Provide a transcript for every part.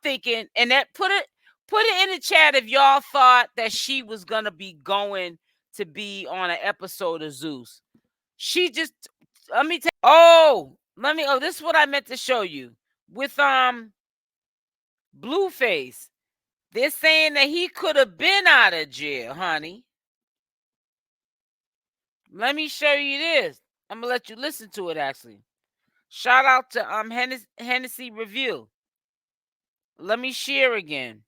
thinking, and that put it in the chat if y'all thought that she was gonna be going to be on an episode of Zeus. She just let me this is what I meant to show you. With Blueface, they're saying that he could have been out of jail, honey. Let me show you this. I'm gonna let you listen to it actually. Shout out to Hennessy Review. Let me share again.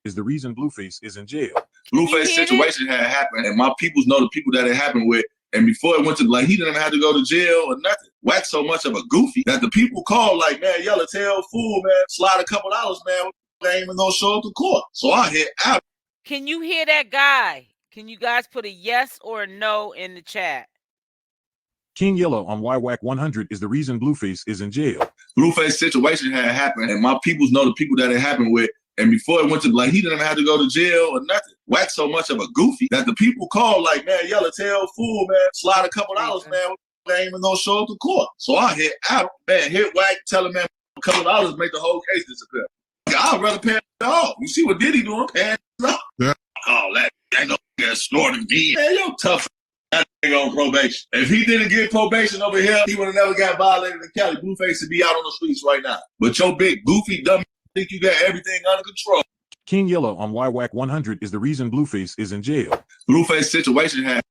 Is the reason Blueface is in jail. Blueface situation had happened, and my peoples know the people that it happened with. And before it went to, like, he didn't have to go to jail or nothing. Wack so much of a goofy that the people called, like, man, yellow tail fool, man, slide a couple dollars, man. They ain't even gonna show up to court. So I hit out. Can you hear that guy? Can you guys put a yes or a no in the chat? King Yellow on why Wack 100 is the reason Blueface is in jail. Blueface situation had happened, and my peoples know the people that it happened with. And before it went to, like, he didn't have to go to jail or nothing. Wack so much of a goofy that the people called, like, man, yellow tail fool, man, slide a couple dollars, man. They ain't even gonna show up to court. So I hit out, man, hit Wack, tell him, man, a couple dollars make the whole case disappear. I'd rather pay it off. You see what Diddy doing? Paying it off. Yeah. Oh, that ain't no snorting me. Man, you're tough. That nigga on probation. If he didn't get probation over here, he would have never got violated in Cali. Blueface would be out on the streets right now. But your big goofy dumb think you got everything under control. King Yellow on why Wack 100 is the reason Blueface is in jail. Blueface situation had.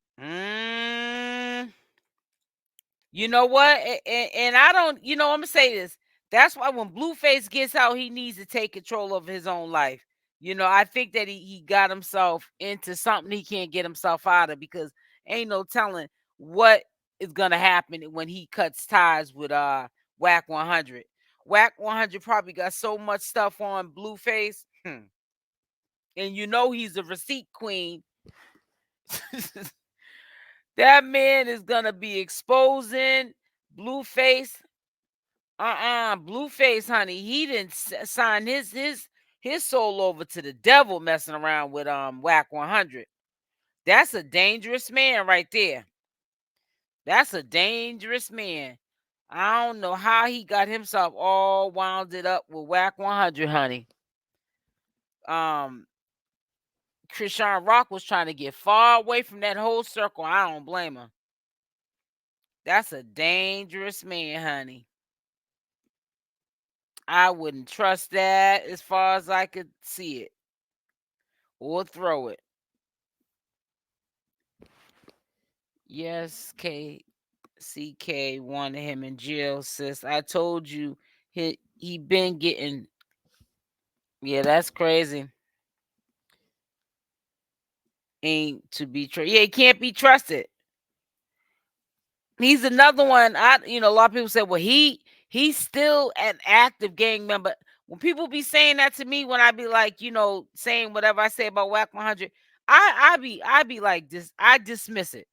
You know what? And I don't, I'm going to say this. That's why when Blueface gets out, he needs to take control of his own life. I think that he got himself into something he can't get himself out of, because ain't no telling what is going to happen when he cuts ties with Wack 100. Wack 100 probably got so much stuff on Blueface. And he's a receipt queen. That man is going to be exposing Blueface. Blueface, honey, he didn't sign his soul over to the devil messing around with Wack 100. That's a dangerous man right there. That's a dangerous man. I don't know how he got himself all wounded up with Wack 100, honey. CashApp was trying to get far away from that whole circle. I don't blame him. That's a dangerous man, honey. I wouldn't trust that as far as I could see it. Or throw it. Yes, CK wanted him in jail, sis. I told you he been getting. Yeah, that's crazy. Ain't to be trusted. Yeah, he can't be trusted. He's another one. A lot of people say, well, he's still an active gang member. When people be saying that to me, when I be like, saying whatever I say about Wack 100, I be like this. I dismiss it.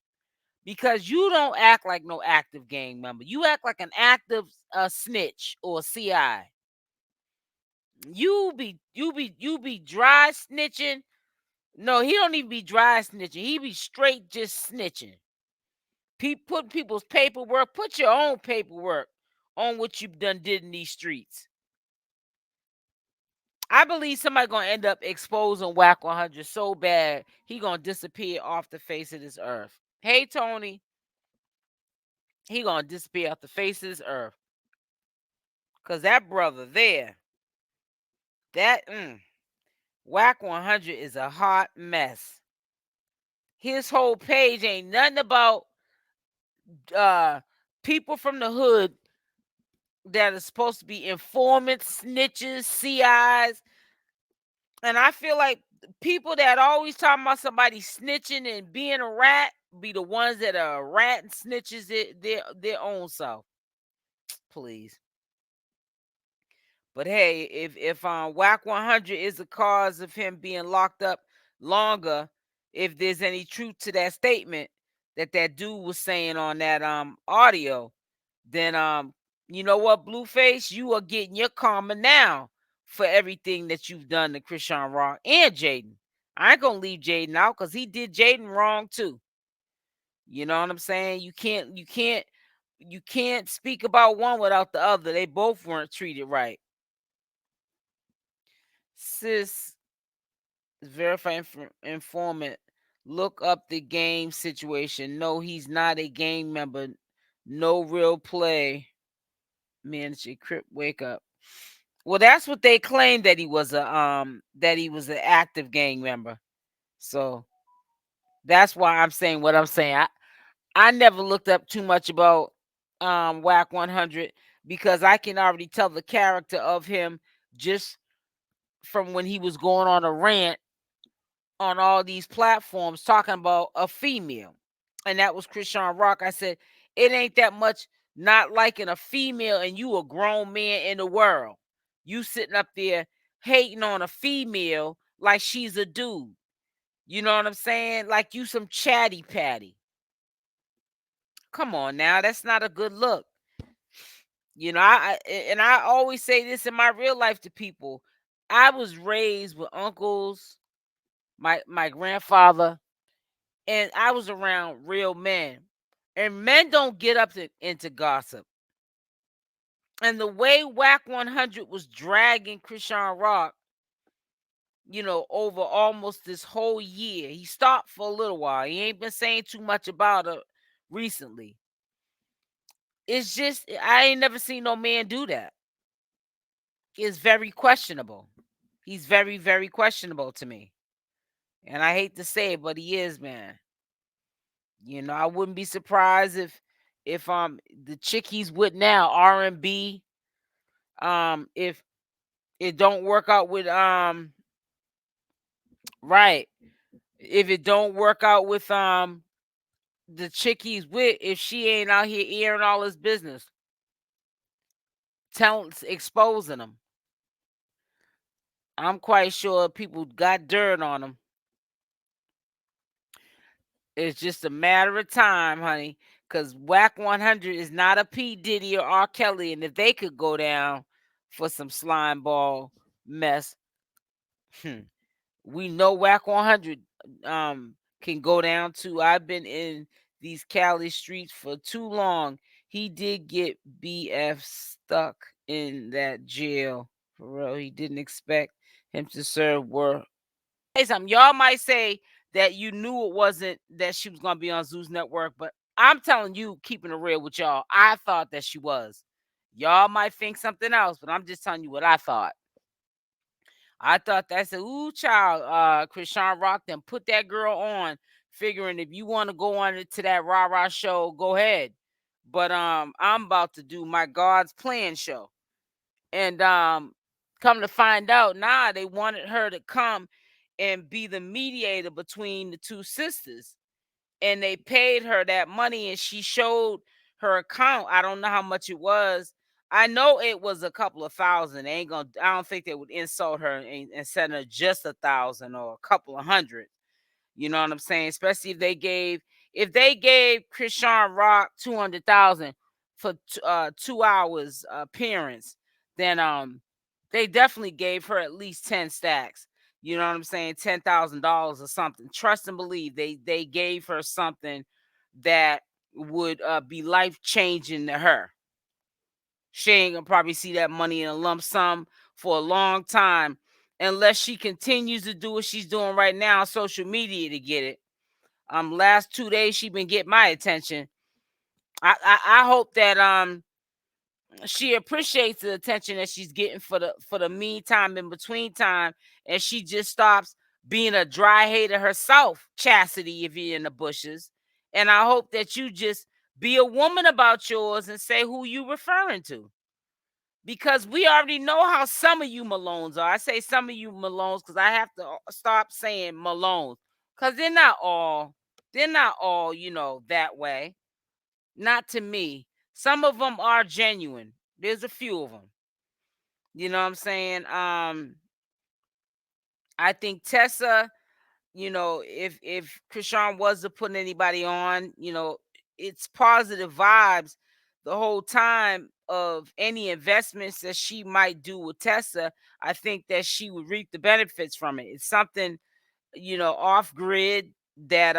Because you don't act like no active gang member. You act like an active snitch or CI. You be dry snitching. No, he don't even be dry snitching. He be straight just snitching. Put people's paperwork. Put your own paperwork on what you've did in these streets. I believe somebody gonna end up exposing Wack 100 so bad he gonna disappear off the face of this earth. Hey, Tony. He gonna disappear off the face of this earth. Because that brother there, Wack 100 is a hot mess. His whole page ain't nothing about people from the hood that are supposed to be informants, snitches, CIs. And I feel like people that always talking about somebody snitching and being a rat be the ones that are rat and snitches their own self. Please. But hey, if Wack 100 is the cause of him being locked up longer, if there's any truth to that statement that dude was saying on that audio, then you know what, Blueface, you are getting your karma now for everything that you've done to CashApp and Jaden. I ain't gonna leave Jaden out because he did Jaden wrong too. You know what I'm saying? You can't speak about one without the other. They both weren't treated right. Sis, verified informant. Look up the game situation. No, he's not a gang member. No real play. Manager Crip, wake up. Well, that's what they claimed, that he was an active gang member. So that's why I'm saying what I'm saying. I never looked up too much about Wack 100 because I can already tell the character of him just from when he was going on a rant on all these platforms talking about a female. And that was CashApp. I said, it ain't that much not liking a female, and you a grown man in the world. You sitting up there hating on a female like she's a dude. You know what I'm saying? Like you some chatty patty. Come on now, that's not a good look. You know, I always say this in my real life to people. I was raised with uncles, my grandfather, and I was around real men. And men don't get up into gossip. And the way Wack 100 was dragging CashApp, you know, over almost this whole year. He stopped for a little while. He ain't been saying too much about it recently. It's just, I ain't never seen no man do that. It's very questionable. He's very, very questionable to me. And I hate to say it, but he is, man. You know, I wouldn't be surprised if the chick he's with now, R&B, if it don't work out with right. If it don't work out with the chick he's with, if she ain't out here airing all his business, exposing him. I'm quite sure people got dirt on him. It's just a matter of time, honey, because Wack 100 is not a P. Diddy or R. Kelly, and if they could go down for some slime ball mess, we know Wack 100 can go down too. I've been in these Cali streets for too long. He did get BF stuck in that jail. For real, he didn't expect him to serve work. Hey, something. Y'all might say that you knew it wasn't that she was gonna be on Zeus Network, but I'm telling you, keeping it real with y'all, I thought that she was. Y'all might think something else, but I'm just telling you what I thought. I thought that's a ooh child, CashApp then put that girl on, figuring if you want to go on to that rah-rah show, go ahead. But I'm about to do my God's Plan show. And come to find out, nah, they wanted her to come and be the mediator between the two sisters. And they paid her that money, and she showed her account. I don't know how much it was. I know it was a couple of thousand. I don't think they would insult her and send her just 1,000 or a couple of hundred. You know what I'm saying? Especially if they gave CashApp 200,000 for 2 hours appearance, then they definitely gave her at least 10 stacks. You know what I'm saying? $10,000 or something. Trust and believe they gave her something that would be life changing to her. She ain't gonna probably see that money in a lump sum for a long time unless she continues to do what she's doing right now on social media to get it. Last 2 days she been getting my attention. I hope that she appreciates the attention that she's getting for the meantime in between time, and she just stops being a dry hater herself, Chassity, if you're in the bushes. And I hope that you just be a woman about yours and say who you referring to. Because we already know how some of you Malones are. I say some of you Malones because I have to stop saying Malones. Because they're not all, you know, that way. Not to me. Some of them are genuine. There's a few of them. You know what I'm saying? I think Tessa, you know, if Chrisean wasn't putting anybody on, you know, it's positive vibes the whole time of any investments that she might do with Tessa. I think that she would reap the benefits from it. It's something, you know, off grid that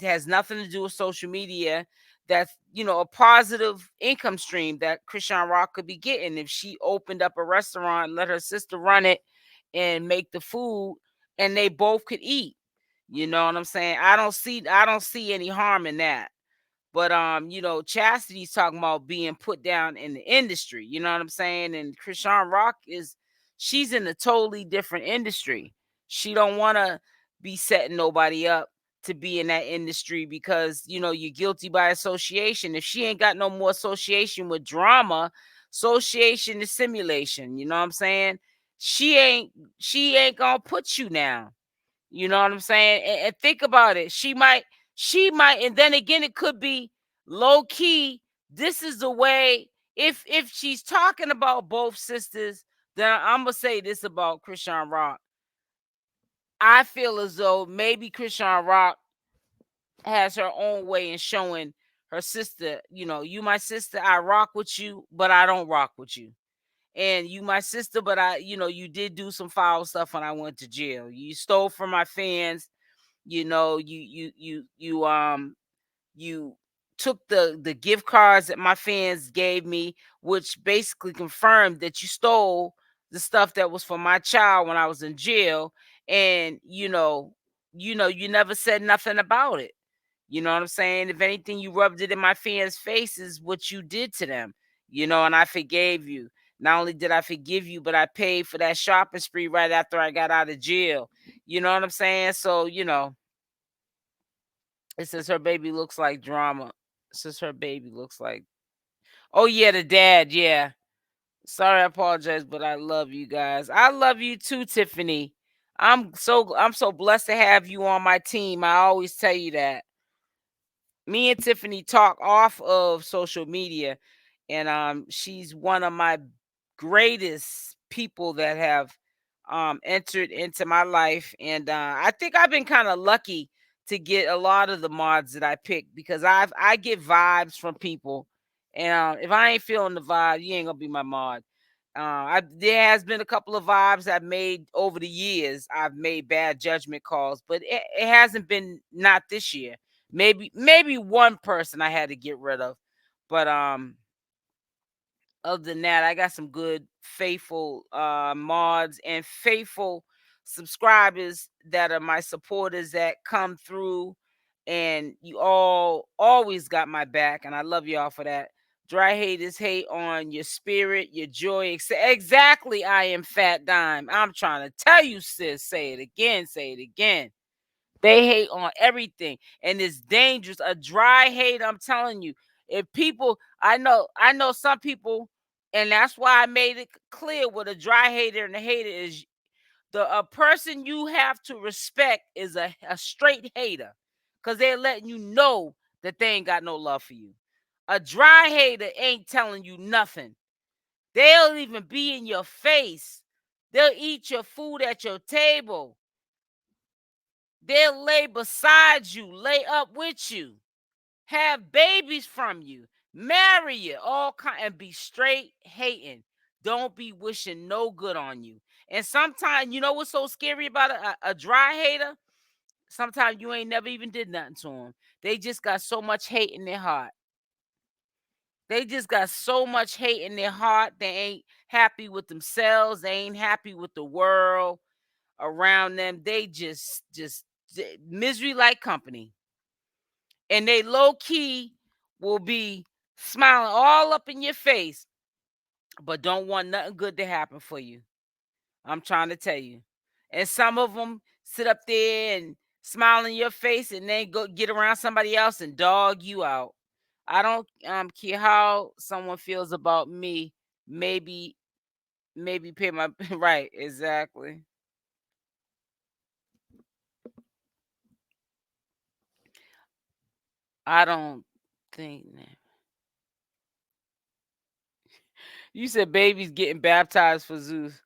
has nothing to do with social media. That's, you know, a positive income stream that CashApp could be getting if she opened up a restaurant, let her sister run it, and make the food, and they both could eat. You know what I'm saying? I don't see any harm in that. But you know, Chassity's talking about being put down in the industry. You know what I'm saying? And CashApp she's in a totally different industry. She don't want to be setting nobody up to be in that industry because, you know, you're guilty by association. If she ain't got no more association with drama, association is simulation. You know what I'm saying? She ain't gonna put you down. You know what I'm saying? And think about it. She might, and then again, it could be low key. This is the way. If she's talking about both sisters, then I'm gonna say this about CashApp. I feel as though maybe CashApp has her own way in showing her sister, you know, you my sister, I rock with you, but I don't rock with you. And you my sister, but you did do some foul stuff when I went to jail. You stole from my fans. You know, you took the gift cards that my fans gave me, which basically confirmed that you stole the stuff that was for my child when I was in jail. And you never said nothing about it. You know what I'm saying? If anything, you rubbed it in my fans' faces, what you did to them, and I forgave you. Not only did I forgive you, but I paid for that shopping spree right after I got out of jail. You know what I'm saying? So, it says her baby looks like drama. It says her baby looks like, oh yeah, the dad, yeah. Sorry, I apologize, but I love you guys. I love you too, Tiffany. I'm so blessed to have you on my team. I always tell you that. Me and Tiffany talk off of social media, and she's one of my greatest people that have entered into my life. And I think I've been kind of lucky to get a lot of the mods that I pick because I get vibes from people, and if I ain't feeling the vibe, you ain't gonna be my mod. There has been a couple of vibes I've made over the years. I've made bad judgment calls, but it hasn't been not this year. Maybe one person I had to get rid of, but other than that, I got some good faithful mods and faithful subscribers that are my supporters that come through, and you all always got my back, and I love y'all for that. Dry haters hate on your spirit, your joy. Exactly, I am Fat Dime. I'm trying to tell you, sis. Say it again. Say it again. They hate on everything, and it's dangerous. A dry hate, I'm telling you. If people, I know some people, and that's why I made it clear what a dry hater and a hater is. A person you have to respect is a straight hater, because they're letting you know that they ain't got no love for you. A dry hater ain't telling you nothing. They'll even be in your face. They'll eat your food at your table. They'll lay beside you, lay up with you, have babies from you, marry you, all kind, and be straight hating. Don't be wishing no good on you. And sometimes, you know what's so scary about a dry hater? Sometimes you ain't never even did nothing to them. They just got so much hate in their heart. They just got so much hate in their heart. They ain't happy with themselves. They ain't happy with the world around them. They just misery like company. And they low key will be smiling all up in your face, but don't want nothing good to happen for you. I'm trying to tell you. And some of them sit up there and smile in your face and then go get around somebody else and dog you out. I don't care how someone feels about me. Maybe pay my right, exactly. I don't think that. You said babies getting baptized for Zeus.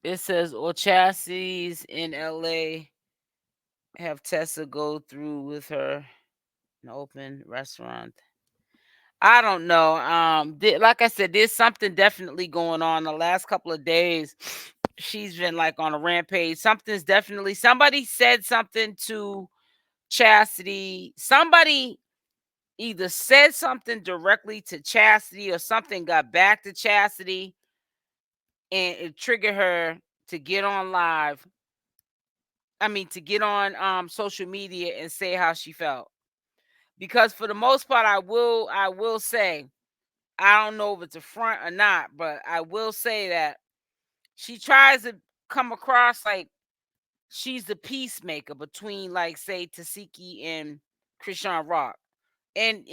It says, or Chassity's in LA have Tessa go through with her an open restaurant. I don't know. Like I said, there's something definitely going on the last couple of days. She's been like on a rampage. Somebody said something to Chassity. Somebody either said something directly to Chassity or something got back to Chassity and it triggered her to get on live. I mean, to get on social media and say how she felt. Because for the most part, I will say, I don't know if it's a front or not, but I will say that she tries to come across like she's the peacemaker between, like, say, 𝗪𝗪𝗪 and CashApp. And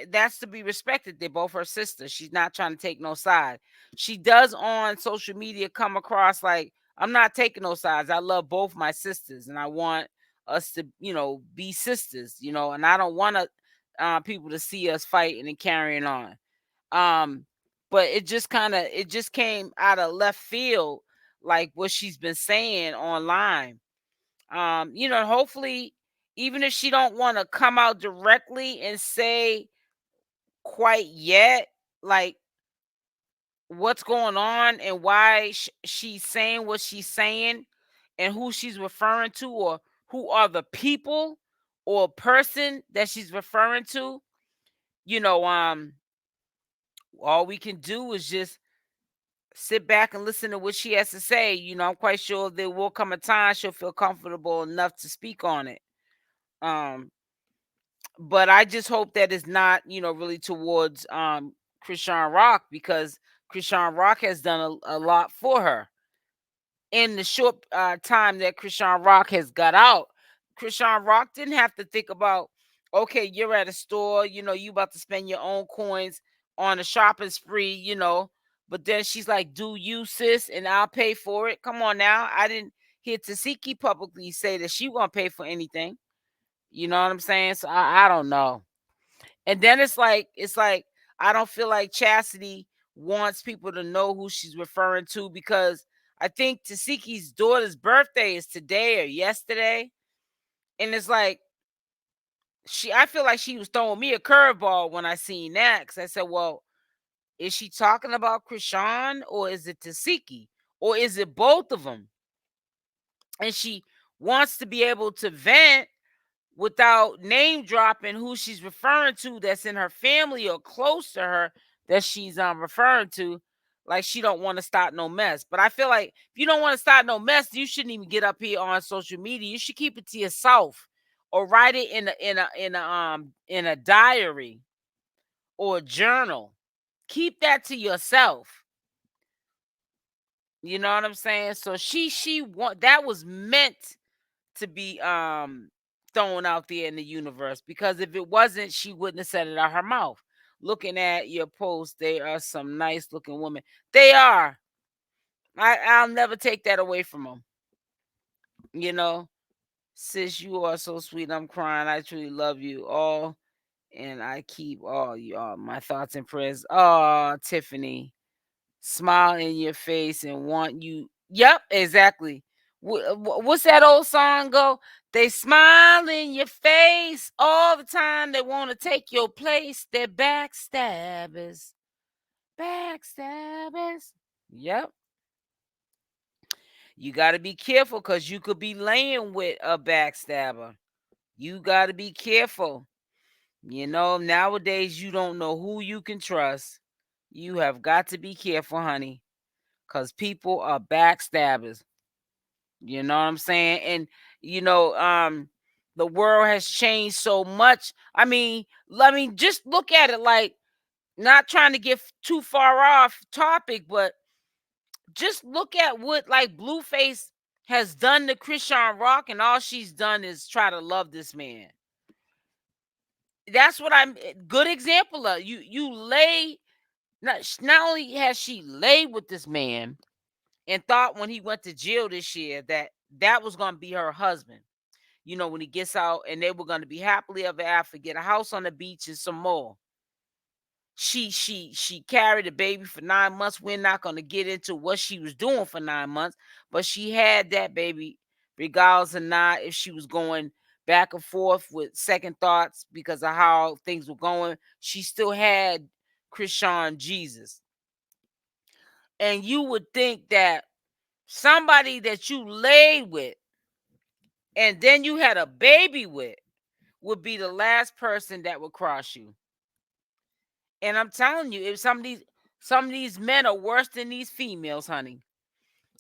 that's to be respected. They're both her sisters. She's not trying to take no side. She does on social media come across like, I'm not taking no sides. I love both my sisters, and I want us to, be sisters. And I don't want people to see us fighting and carrying on. But it just came out of left field, like what she's been saying online. Hopefully, even if she don't want to come out directly and say quite yet, like, what's going on and why she's saying what she's saying and who she's referring to, or who are the people or person that she's referring to, all we can do is just sit back and listen to what she has to say. I'm quite sure there will come a time she'll feel comfortable enough to speak on it. But I just hope that it's not, really towards CashApp, because CashApp has done a lot for her in the short time that CashApp has got out. CashApp didn't have to think about, okay, you're at a store, you about to spend your own coins on a shopping spree, but then she's like, do you, sis, and I'll pay for it. Come on now. I didn't hear 𝗪𝗪𝗪 publicly say that she won't pay for anything. You know what I'm saying? So I don't know. And then it's like I don't feel like Chassity wants people to know who she's referring to, because I think 𝗪𝗪𝗪's daughter's birthday is today or yesterday. And it's like I feel like she was throwing me a curveball when I seen that, because I said, well, is she talking about Chrisean, or is it 𝗪𝗪𝗪𝗪, or is it both of them? And she wants to be able to vent without name dropping who she's referring to that's in her family or close to her that she's referring to. Like, she don't want to start no mess. But I feel like if you don't want to start no mess, you shouldn't even get up here on social media. You should keep it to yourself, or write it in a diary or a journal. Keep that to yourself. You know what I'm saying? So that was meant to be thrown out there in the universe, because if it wasn't, she wouldn't have said it out her mouth. Looking at your post, they are some nice looking women. They are. I'll never take that away from them. Sis, you are so sweet. I'm crying. I truly love you all, and I keep all my thoughts and prayers. Oh, Tiffany, smile in your face and want you. Yep, exactly. What's that old song go? They smile in your face all the time. They want to take your place. They're backstabbers. Backstabbers. Yep. You got to be careful, because you could be laying with a backstabber. You got to be careful. Nowadays you don't know who you can trust. You have got to be careful, honey, because people are backstabbers. You know what I'm saying? And the world has changed so much. I mean, just look at it, like, not trying to get too far off topic, but just look at what, like, Blueface has done to CashApp, and all she's done is try to love this man. That's what I'm good example of. You lay, not only has she laid with this man and thought when he went to jail this year that was going to be her husband, when he gets out, and they were going to be happily ever after, get a house on the beach and some more. She carried a baby for 9 months. We're not going to get into what she was doing for 9 months, but she had that baby regardless of not if she was going back and forth with second thoughts because of how things were going. She still had 𝗪𝗪𝗪𝗪. And you would think that somebody that you laid with and then you had a baby with would be the last person that would cross you. And I'm telling you, if some of these men are worse than these females, honey.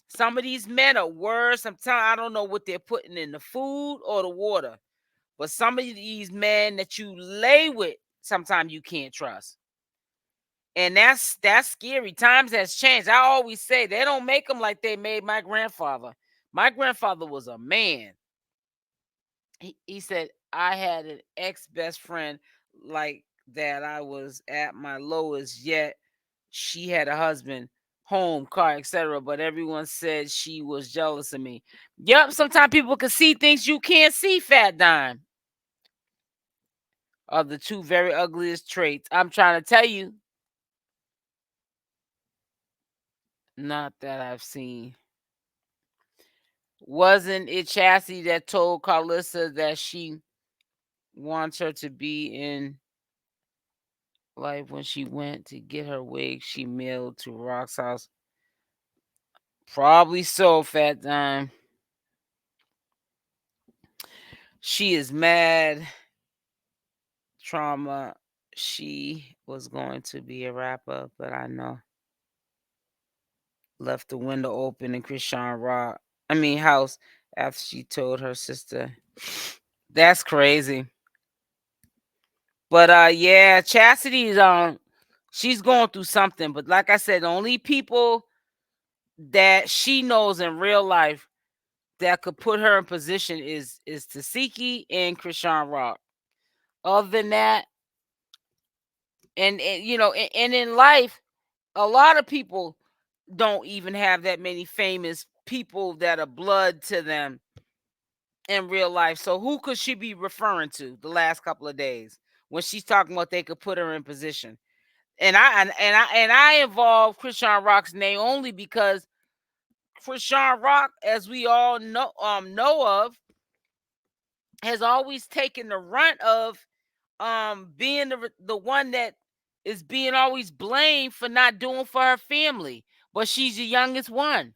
Some of these men are worse. I don't know what they're putting in the food or the water. But some of these men that you lay with, sometimes you can't trust. And that's scary. Times has changed. I always say they don't make them like they made my grandfather. My grandfather was a man. He said, I had an ex-best friend like that. I was at my lowest, yet she had a husband, home, car, etc. But everyone said she was jealous of me. Yep, sometimes people can see things you can't see, Fat Dime. Are the two very ugliest traits. I'm trying to tell you. Not that I've seen. Wasn't it Chassity that told Karlissa that she wants her to be in life when she went to get her wig she mailed to Rock's house? Probably so, Fat Dime. She is mad. Trauma. She was going to be a rapper, but I know. Left the window open in CashApp house after she told her sister. That's crazy. But yeah, Chassity's she's going through something. But like I said, the only people that she knows in real life that could put her in position is 𝗪𝗪𝗪 and CashApp. Other than that, and you know, and in life, a lot of people don't even have that many famous people that are blood to them in real life. So who could she be referring to the last couple of days when she's talking about they could put her in position? And I involve CashApp's name only because CashApp, as we all know of, has always taken the runt of being the one that is being always blamed for not doing for her family. But she's the youngest one.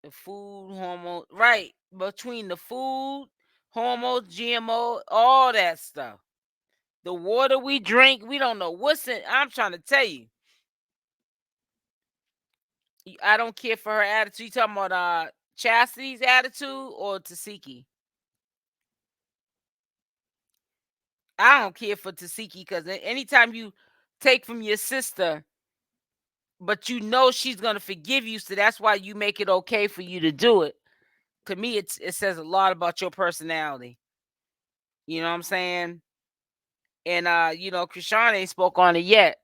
The food, hormone, right? Between the food, hormones, GMO, all that stuff. The water we drink, we don't know what's in. I'm trying to tell you. I don't care for her attitude. You talking about Chassity's attitude or 𝗪𝗪𝗪𝗪? I don't care for 𝗪𝗪𝗪𝗪, because anytime you take from your sister, but you know she's gonna forgive you, so that's why you make it okay for you to do it. To me, it says a lot about your personality. You know what I'm saying? And you know, Chrisean ain't spoke on it yet.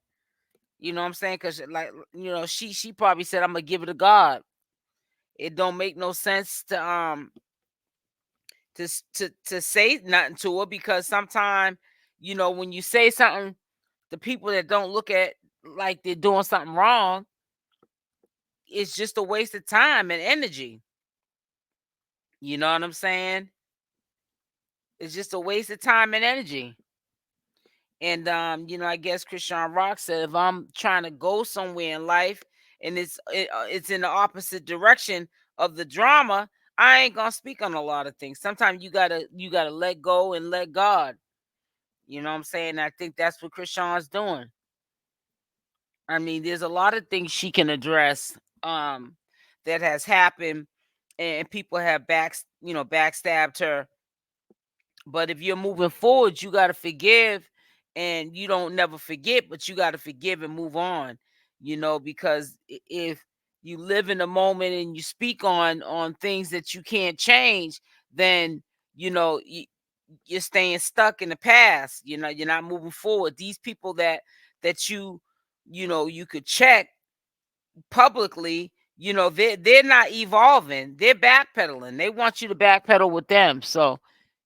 You know what I'm saying? Because like, you know, she probably said, I'm gonna give it to God. It don't make no sense to say nothing to her, because sometimes, you know, when you say something, the people that don't look at like they're doing something wrong, it's just a waste of time and energy. You know what I'm saying? It's just a waste of time and energy. And you know, I guess CashApp said, if I'm trying to go somewhere in life and it's in the opposite direction of the drama, I ain't gonna speak on a lot of things. Sometimes you gotta let go and let God. You know what I'm saying? I think that's what CashApp's doing. I mean, there's a lot of things she can address that has happened, and people have backstabbed her. But if you're moving forward, you got to forgive, and you don't never forget, but you got to forgive and move on, you know, because if you live in the moment and you speak on things that you can't change, then, you know, you're staying stuck in the past. You know, you're not moving forward. These people that you know, you could check publicly, you know, they're not evolving. They're backpedaling. They want you to backpedal with them. So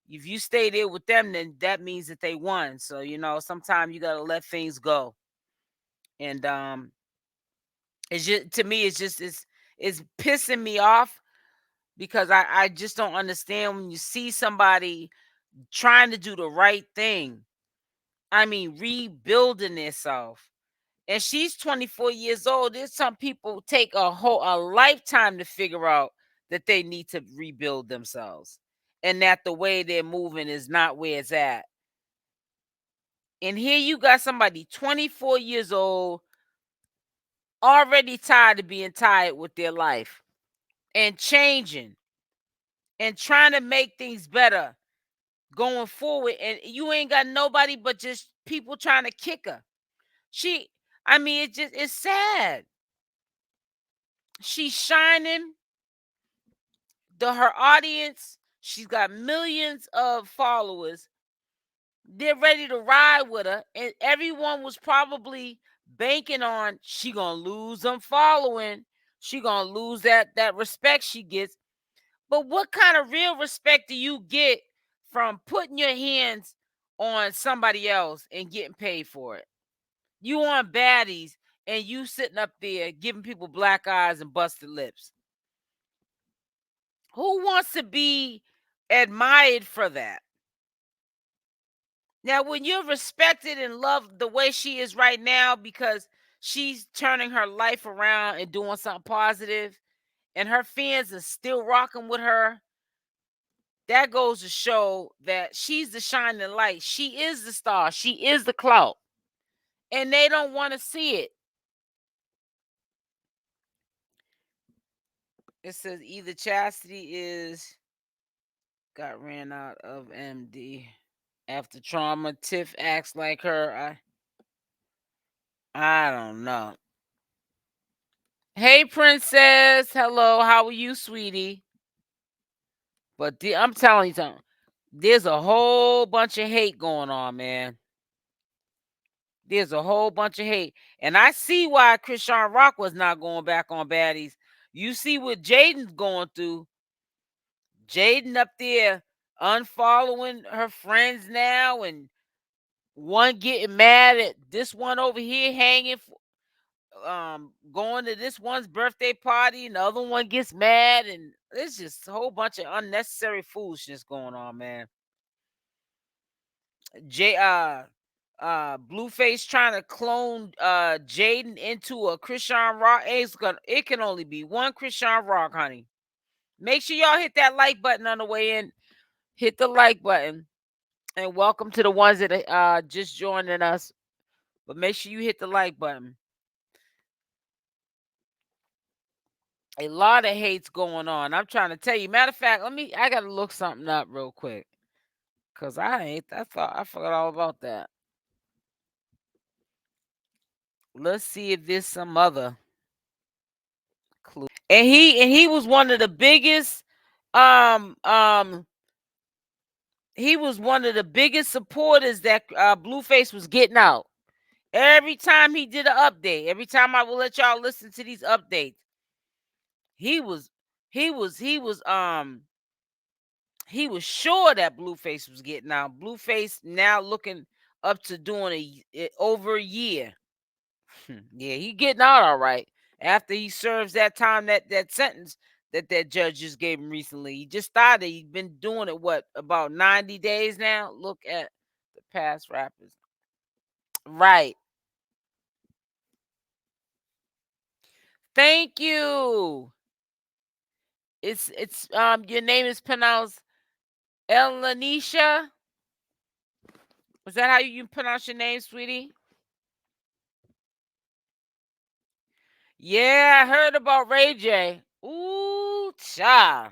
if you stay there with them, then that means that they won. So, you know, sometimes you gotta let things go. And it's just, to me, it's pissing me off, because I just don't understand when you see somebody trying to do the right thing. I mean, rebuilding themselves. And she's 24 years old. There's some people take a lifetime to figure out that they need to rebuild themselves. and that the way they're moving is not where it's at. And here you got somebody 24 years old, already tired of being tired with their life and changing and trying to make things better going forward. And you ain't got nobody but just people trying to kick her. It's sad. She's shining. Her audience, she's got millions of followers. They're ready to ride with her, and everyone was probably banking on she gonna lose them following. She gonna lose that respect she gets. But what kind of real respect do you get from putting your hands on somebody else and getting paid for it? You on baddies and you sitting up there giving people black eyes and busted lips. Who wants to be admired for that? Now, when you're respected and loved the way she is right now because she's turning her life around and doing something positive, and her fans are still rocking with her, that goes to show that she's the shining light. She is the star. She is the clout. And they don't want to see it. It says either Chassity got ran out of MD after trauma. Tiff acts like her. I don't know. Hey, princess. Hello. How are you, sweetie? But I'm telling you something. There's a whole bunch of hate going on, man. There's a whole bunch of hate. And I see why CashApp was not going back on baddies. You see what Jaden's going through. Jaden up there unfollowing her friends now, and one getting mad at this one over here hanging going to this one's birthday party, and the other one gets mad, and it's just a whole bunch of unnecessary foolishness going on, man. Blueface trying to clone Jaden into a CashApp. It can only be one CashApp, honey. Make sure y'all hit that like button on the way in. Hit the like button. And welcome to the ones that are just joining us. But make sure you hit the like button. A lot of hate's going on. I'm trying to tell you. Matter of fact, I gotta look something up real quick. Cause I forgot all about that. Let's see if there's some other clue. And he was one of the biggest he was one of the biggest supporters that Blueface was getting out. Every time he did an update, every time I will let y'all listen to these updates, he was sure that Blueface was getting out. Blueface now looking up to doing over a year. Yeah, he getting out all right after he serves that time, that sentence that judge just gave him recently. He just started. He's been doing it about 90 days now. Look at the past rappers. Right. Thank you. It's your name is pronounced Elanisha. Is that how you pronounce your name, sweetie? Yeah, I heard about Ray J. Ooh, cha.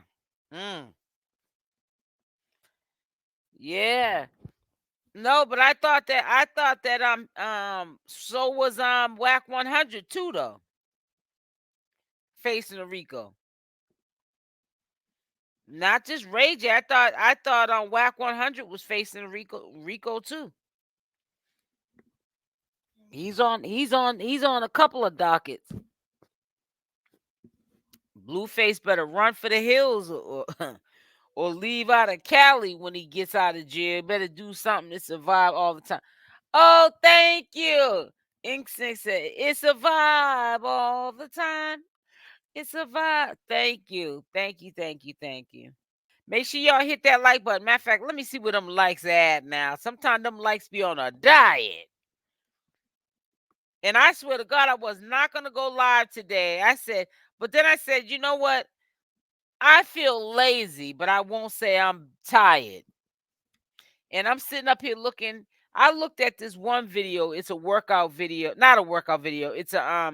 Yeah. No, but I thought that so was Wack 100 too though. Facing a Rico. Not just Ray J. I thought Wack 100 was facing a Rico too. He's on a couple of dockets. Blueface better run for the hills or leave out of Cali when he gets out of jail. Better do something to survive all the time. Oh, thank you. Ink Six said it's a vibe all the time. It's a vibe. Thank you. Thank you. Thank you. Thank you. Make sure y'all hit that like button. Matter of fact, let me see where them likes are at now. Sometimes them likes be on a diet. And I swear to God, I was not going to go live today. But then I said, you know what? I feel lazy, but I won't say I'm tired. And I'm sitting up here looking. I looked at this one video. It's a workout video, not a workout video. It's a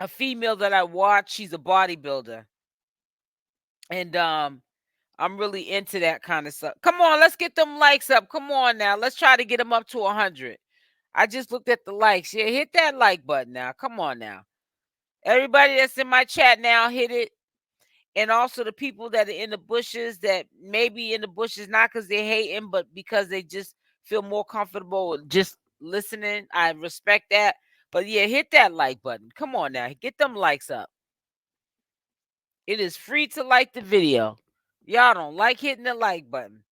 female that I watch. She's a bodybuilder, and I'm really into that kind of stuff. Come on, let's get them likes up. Come on now, let's try to get them up to 100. I just looked at the likes. Yeah, hit that like button now. Come on now, everybody that's in my chat now, hit it. And also the people that are in the bushes that maybe in the bushes not because they're hating, but because they just feel more comfortable just listening. I respect that. But yeah, hit that like button. Come on now, get them likes up. It is free to like the video. Y'all don't like hitting the like button.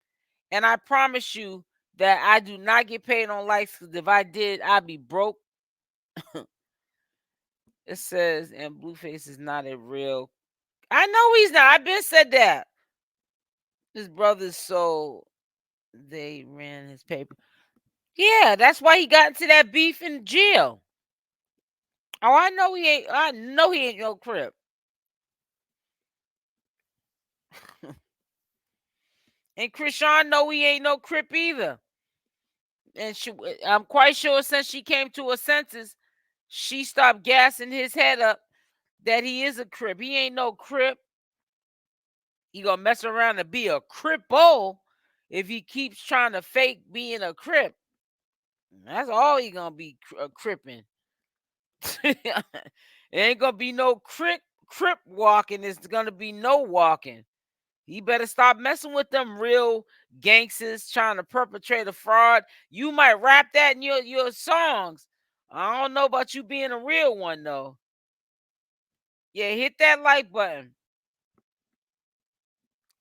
And I promise you that I do not get paid on likes, because if I did, I'd be broke. It says, and Blueface is not a real. I know he's not. I've been said that. His brother's so they ran his paper. Yeah, that's why he got into that beef in jail. Oh, I know he ain't. I know he ain't no Crip. And Chrisean know he ain't no Crip either. And I'm quite sure since she came to her senses, she stopped gassing his head up that he is a Crip. He ain't no Crip. He gonna mess around and be a Crippo if he keeps trying to fake being a Crip. That's all he gonna be cripping. It ain't gonna be no crip walking. It's gonna be no walking. You better stop messing with them real gangsters trying to perpetrate a fraud. You might rap that in your songs. I don't know about you being a real one though. Yeah, hit that like button.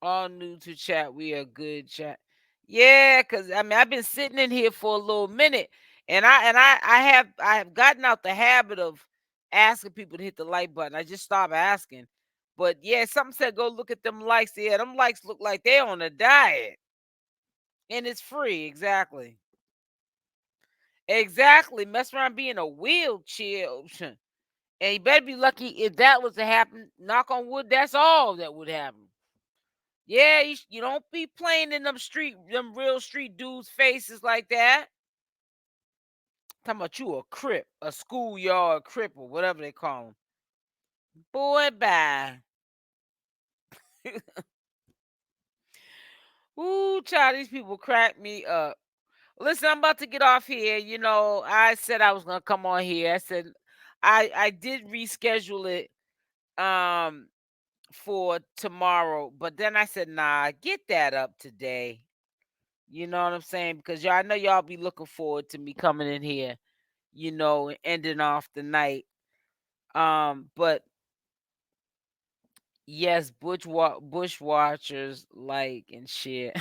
All new to chat. We are good chat. Yeah, because I mean I've been sitting in here for a little minute, and I have gotten out the habit of asking people to hit the like button. I just stopped asking. But yeah, something said go look at them likes. Yeah, them likes look like they're on a diet. And it's free, exactly. Exactly. Mess around being a wheelchair. And you better be lucky if that was to happen. Knock on wood, that's all that would happen. Yeah, you don't be playing in them real street dudes' faces like that. Talking about you a Crip, a schoolyard Crip, or whatever they call them. Boy, bye. Ooh, child, these people crack me up. Listen, I'm about to get off here. You know, I said I was gonna come on here. I said I did reschedule it for tomorrow, but then I said, nah, get that up today. You know what I'm saying? Because y'all, I know y'all be looking forward to me coming in here, you know, and ending off the night. But yes, bush watchers like and share.